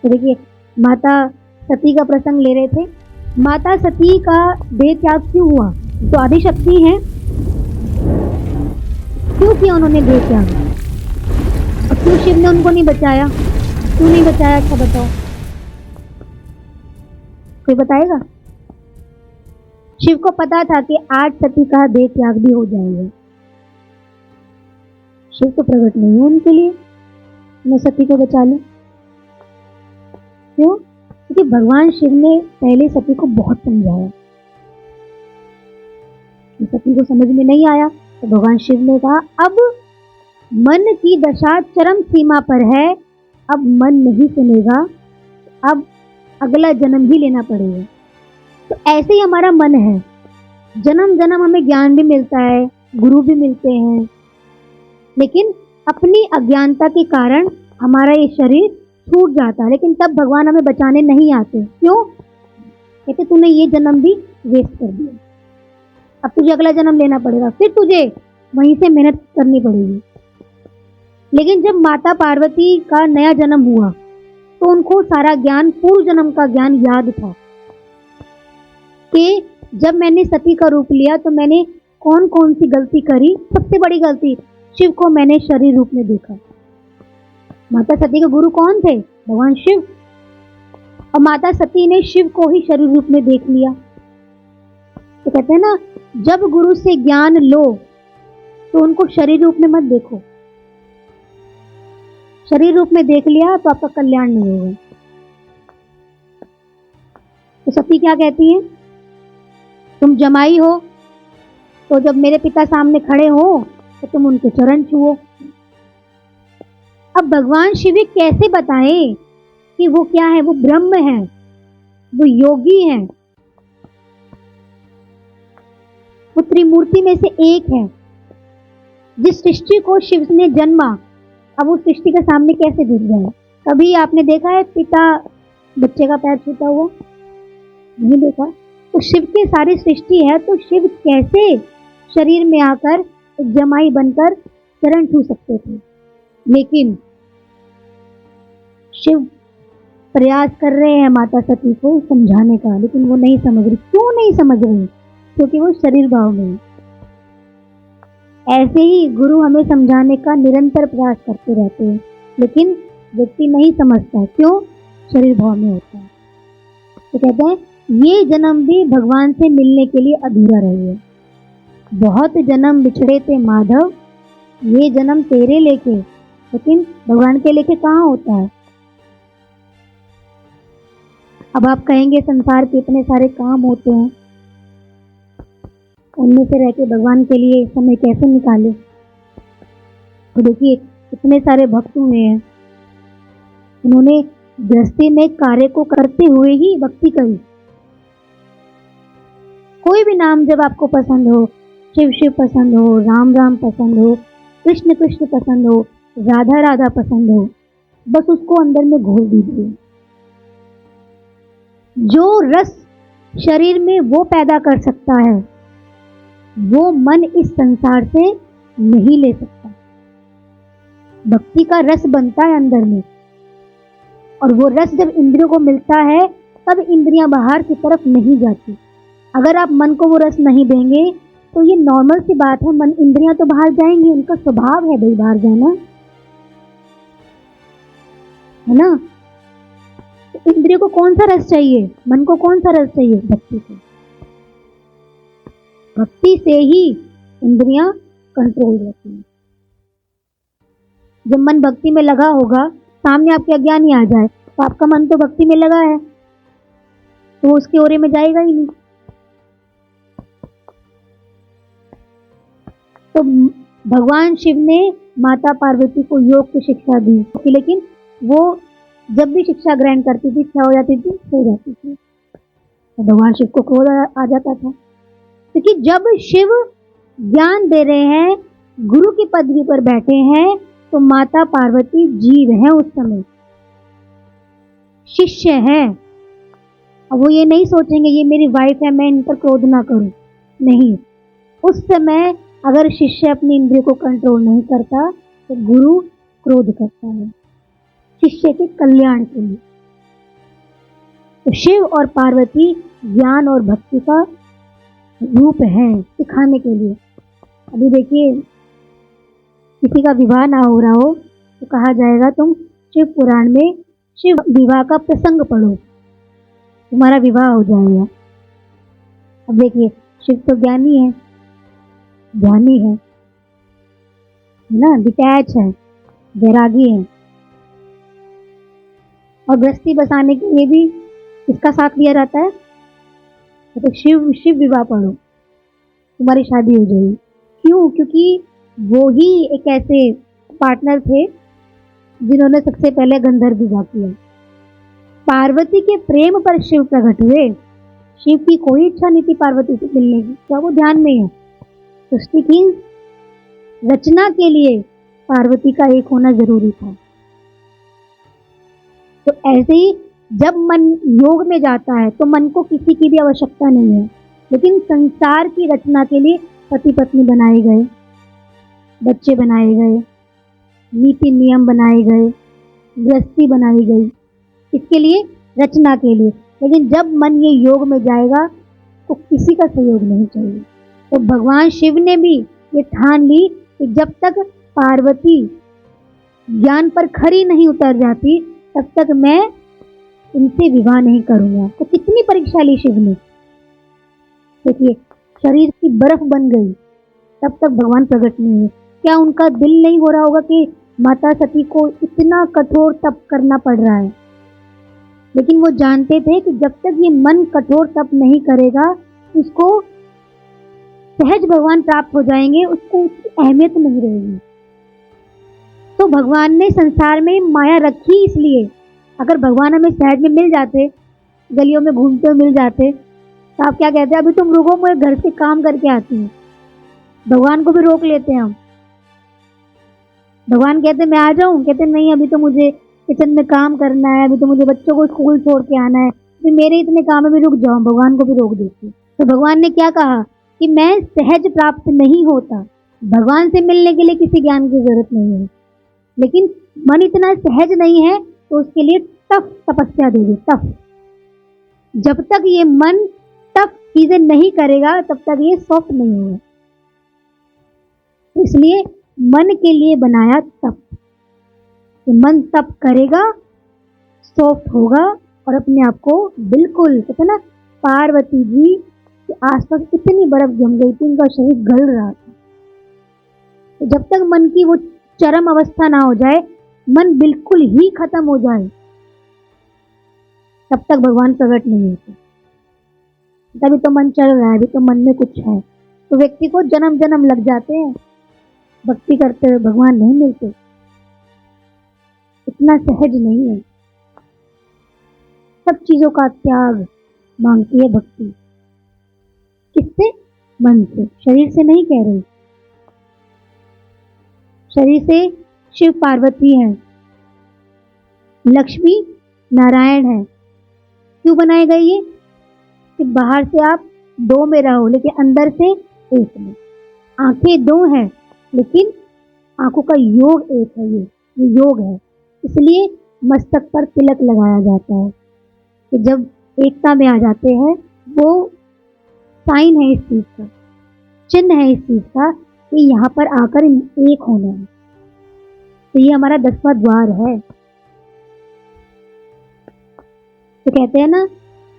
तो देखिए, माता सती का प्रसंग ले रहे थे। माता सती का देह त्याग क्यों हुआ? तो आदिशक्ति हैं, क्यों किया उन्होंने देह त्याग? और क्यों शिव ने उनको नहीं बचाया? क्यों नहीं बचाया? अच्छा बताओ, कोई बताएगा? शिव को पता था कि आज सती का देह त्याग भी हो जाएगा। शिव तो प्रकट नहीं है उनके लिए, मैं सती को बचा लूं। क्यों? क्योंकि भगवान शिव ने पहले सती को बहुत समझाया। सती को समझ में नहीं आया तो भगवान शिव ने कहा, अब मन की दशा चरम सीमा पर है, अब मन नहीं सुनेगा, अब अगला जन्म ही लेना पड़ेगा। तो ऐसे ही हमारा मन है, जन्म जन्म हमें ज्ञान भी मिलता है, गुरु भी मिलते हैं, लेकिन अपनी अज्ञानता के कारण हमारा ये शरीर छूट जाता है। लेकिन तब भगवान हमें बचाने नहीं आते। क्यों? कहते तूने ये जन्म भी वेस्ट कर दिया, अब तुझे अगला जन्म लेना पड़ेगा, फिर तुझे वहीं से मेहनत करनी पड़ेगी। लेकिन जब माता पार्वती का नया जन्म हुआ तो उनको सारा ज्ञान, पूर्व जन्म का ज्ञान याद था कि जब मैंने सती का रूप लिया तो मैंने कौन कौन सी गलती करी। सबसे बड़ी गलती, शिव को मैंने शरीर रूप में देखा। माता सती के गुरु कौन थे? भगवान शिव। और माता सती ने शिव को ही शरीर रूप में देख लिया। तो कहते हैं ना, जब गुरु से ज्ञान लो तो उनको शरीर रूप में मत देखो। शरीर रूप में देख लिया तो आपका कल्याण नहीं होगा। तो सती क्या कहती है? तुम जमाई हो तो जब मेरे पिता सामने खड़े हो तो तुम उनके चरण छुओ। अब भगवान शिव कैसे बताएं कि वो क्या है? वो ब्रह्म है, वो योगी है, वो त्रिमूर्ति में से एक है। जिस सृष्टि को शिव ने जन्मा, अब उस सृष्टि के सामने कैसे दिख जाए? कभी आपने देखा है पिता बच्चे का पैर छूता हुआ? नहीं देखा। तो शिव की सारी सृष्टि है, तो शिव कैसे शरीर में आकर जमाई बनकर चरण छू सकते थे? लेकिन शिव प्रयास कर रहे हैं माता सती को समझाने का, लेकिन वो नहीं समझ रही। क्यों नहीं समझ रही? क्योंकि वो शरीर भाव में है। ऐसे ही गुरु हमें समझाने का निरंतर प्रयास करते रहते हैं, लेकिन व्यक्ति नहीं समझता। क्यों? शरीर भाव में होता है। तो कहते हैं ये जन्म भी भगवान से मिलने के लिए अधूरा रही है। बहुत जन्म बिछड़े थे माधव, ये जन्म तेरे लेके, लेकिन भगवान के लेके कहाँ होता है? अब आप कहेंगे संसार के इतने सारे काम होते हैं, उनमें से रह के भगवान के लिए समय कैसे निकाले? तो देखिए, इतने सारे भक्त हुए हैं, उन्होंने गृहस्थी में कार्य को करते हुए ही भक्ति करी। कोई भी नाम जब आपको पसंद हो, शिव शिव पसंद हो, राम राम पसंद हो, कृष्ण कृष्ण पसंद हो, राधा राधा पसंद हो, बस उसको अंदर में घोल दीजिए। जो रस शरीर में वो पैदा कर सकता है, वो मन इस संसार से नहीं ले सकता। भक्ति का रस बनता है अंदर में, और वो रस जब इंद्रियों को मिलता है तब इंद्रियां बाहर की तरफ नहीं जाती। अगर आप मन को वो रस नहीं देंगे तो ये नॉर्मल सी बात है, मन इंद्रियां तो बाहर जाएंगी, उनका स्वभाव है भाई बाहर जाना, है ना। तो इंद्रियों को कौन सा रस चाहिए? मन को कौन सा रस चाहिए? भक्ति को। भक्ति से ही इंद्रियां कंट्रोल रहती हैं। जब मन भक्ति में लगा होगा, सामने आपके अज्ञानी आ जाए तो आपका मन तो भक्ति में लगा है, तो उसके ओरे में जाएगा ही नहीं। तो भगवान शिव ने माता पार्वती को योग की शिक्षा दी, लेकिन वो जब भी शिक्षा ग्रहण करती थी क्या हो जाती थी? सो जाती थी। तो भगवान शिव को क्रोध आ जाता था, क्योंकि जब शिव ज्ञान दे रहे हैं, गुरु की पदवी पर बैठे हैं, तो माता पार्वती जीव हैं, उस समय शिष्य हैं। अब वो ये नहीं सोचेंगे ये मेरी वाइफ है, मैं इन पर क्रोध ना करूं। नहीं, उस समय अगर शिष्य अपनी इंद्रिय को कंट्रोल नहीं करता तो गुरु क्रोध करता है शिष्य के कल्याण के लिए। तो शिव और पार्वती ज्ञान और भक्ति का रूप है सिखाने के लिए। अभी देखिए, किसी का विवाह ना हो रहा हो तो कहा जाएगा तुम शिव पुराण में शिव विवाह का प्रसंग पढ़ो, तुम्हारा विवाह हो जाएगा। अब देखिए, शिव तो ज्ञानी है, ध्यानी है ना, डिटैच है, वैरागी है, और गृहस्थी बसाने के लिए भी इसका साथ लिया जाता है। तो शिव विवाह पढ़ो, तुम्हारी शादी हो जाएगी। क्यों? क्योंकि वो ही एक ऐसे पार्टनर थे जिन्होंने सबसे पहले गंधर्व विवाह किया। पार्वती के प्रेम पर शिव प्रकट हुए। शिव की कोई इच्छा नहीं थी पार्वती से मिलने की, क्या वो ध्यान में है? सृष्टि की रचना के लिए पार्वती का एक होना जरूरी था। तो ऐसे ही जब मन योग में जाता है तो मन को किसी की भी आवश्यकता नहीं है, लेकिन संसार की रचना के लिए पति पत्नी बनाए गए, बच्चे बनाए गए, नीति नियम बनाए गए, गृहस्थी बनाई गई, इसके लिए, रचना के लिए। लेकिन जब मन ये योग में जाएगा तो किसी का सहयोग नहीं चाहिए। तो भगवान शिव ने भी ये ठान ली कि जब तक पार्वती ज्ञान पर खरी नहीं उतर जाती तब तक मैं इनसे विवाह नहीं करूंगा। तो कितनी परीक्षा ली शिव ने। देखिए, शरीर की बर्फ बन गई तब तक भगवान प्रकट नहीं है। क्या उनका दिल नहीं हो रहा होगा कि माता सती को इतना कठोर तप करना पड़ रहा है? लेकिन वो जानते थे कि जब तक ये मन कठोर तप नहीं करेगा, उसको सहज भगवान प्राप्त हो जाएंगे, उसको उसकी अहमियत नहीं रहेगी। तो भगवान ने संसार में माया रखी इसलिए। अगर भगवान हमें सहज में मिल जाते, गलियों में घूमते हुए मिल जाते, तो आप क्या कहते हैं, अभी तुम रुको, मैं घर से काम करके आती हूँ। भगवान को भी रोक लेते हैं हम। भगवान कहते मैं आ जाऊं, कहते नहीं, अभी तो मुझे किचन में काम करना है, अभी तो मुझे बच्चों को स्कूल छोड़ के आना है, अभी मेरे इतने काम में भी रुक जाओ। भगवान को भी रोक देती। तो भगवान ने क्या कहा कि मैं सहज प्राप्त नहीं होता। भगवान से मिलने के लिए किसी ज्ञान की जरूरत नहीं है, लेकिन मन इतना सहज नहीं है तो उसके लिए टफ तपस्या दे दे। टफ, जब तक ये मन टफ चीजें नहीं करेगा तब तक ये सॉफ्ट नहीं होगा। इसलिए मन के लिए बनाया तप। तो मन तप करेगा, सॉफ्ट होगा और अपने आप को बिल्कुल, कहते ना, पार्वती जी के आसपास इतनी बर्फ जम गई थी, उनका शरीर गल रहा था। तो जब तक मन की वो चरम अवस्था ना हो जाए, मन बिल्कुल ही खत्म हो जाए, तब तक भगवान प्रकट नहीं होते। तभी तो मन चल रहा है, अभी तो मन में कुछ है। तो व्यक्ति को जन्म जन्म लग जाते हैं, भक्ति करते हुए भगवान नहीं मिलते। इतना सहज नहीं है। सब चीजों का त्याग मांगती है भक्ति। किससे? मन से, शरीर से नहीं कह रही। शरीर से शिव पार्वती हैं, लक्ष्मी नारायण है। क्यों बनाए गए ये? कि बाहर से आप दो में रहो लेकिन अंदर से एक में। आंखें दो हैं लेकिन आंखों का योग एक है। ये योग है। इसलिए मस्तक पर तिलक लगाया जाता है कि जब एकता में आ जाते हैं, वो साइन है इस चीज का, चिन्ह है इस चीज का कि यहाँ पर आकर एक होना है। तो ये हमारा 10वां द्वार है। तो कहते हैं ना,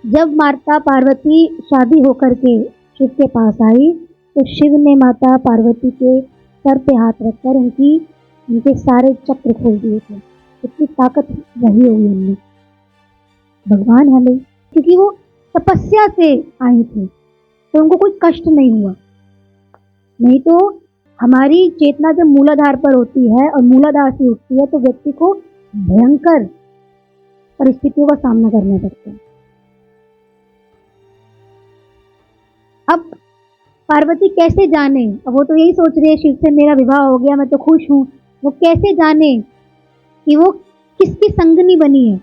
जब माता पार्वती शादी होकर के शिव के पास आई तो शिव ने माता पार्वती के सर पे हाथ रखकर उनके सारे चक्र खोल दिए थे। इतनी ताकत रही होगी उनमें। भगवान हमें, क्योंकि वो तपस्या से आई थी तो उनको कोई कष्ट नहीं हुआ। नहीं तो हमारी चेतना जब मूलाधार पर होती है और मूलाधार से उठती है तो व्यक्ति को भयंकर परिस्थितियों का सामना करना पड़ता है। अब पार्वती कैसे जाने? अब वो तो यही सोच रही है, शिव से मेरा विवाह हो गया, मैं तो खुश हूँ। वो कैसे जाने कि वो किसकी संगनी बनी है?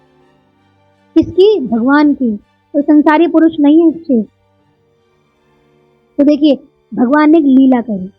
किसकी? भगवान की। कोई संसारी पुरुष नहीं है शिव। तो देखिए, भगवान ने एक लीला करी।